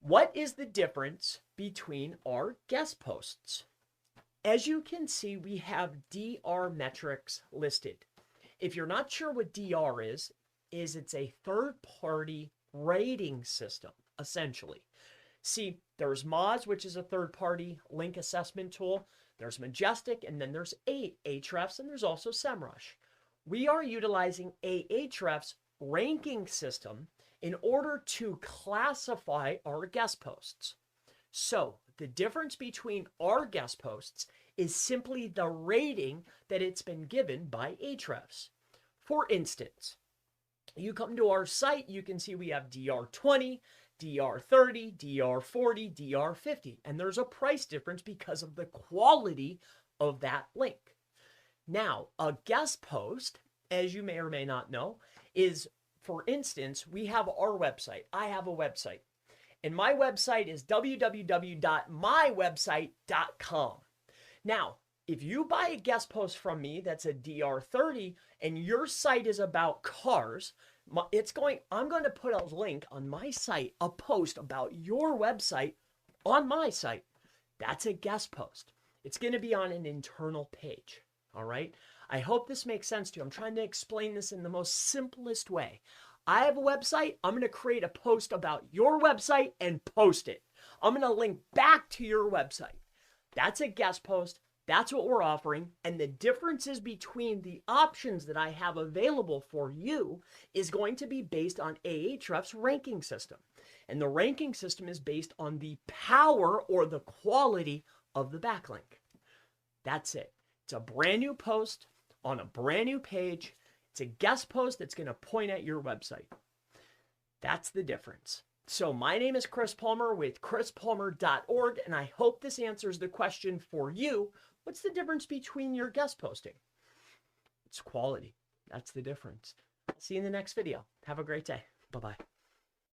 What is the difference between our guest posts? As you can see, we have DR metrics listed. If you're not sure what DR is it's a third-party rating system, essentially. See, there's Moz, which is a third-party link assessment tool. There's Majestic, and then there's Ahrefs, and there's also SEMrush. We are utilizing Ahrefs ranking system in order to classify our guest posts. So the difference between our guest posts is simply the rating that it's been given by Ahrefs. For instance, you come to our site, you can see we have DR20, DR30, DR40, DR50, and there's a price difference because of the quality of that link. Now, a guest post, as you may or may not know, is, for instance, we have our website. I have a website, and my website is www.mywebsite.com. Now, if you buy a guest post from me that's a DR30 and your site is about cars, I'm going to put a link on my site, a post about your website on my site. That's a guest post. It's going to be on an internal page. All right. I hope this makes sense to you. I'm trying to explain this in the most simplest way. I have a website. I'm going to create a post about your website and post it. I'm going to link back to your website. That's a guest post. That's what we're offering. And the differences between the options that I have available for you is going to be based on Ahrefs ranking system. And the ranking system is based on the power or the quality of the backlink. That's it. It's a brand new post on a brand new page. It's a guest post that's going to point at your website. That's the difference. So my name is Chris Palmer with chrispalmer.org, and I hope this answers the question for you. What's the difference between your guest posting? It's quality. That's the difference. I'll see you in the next video. Have a great day. Bye-bye.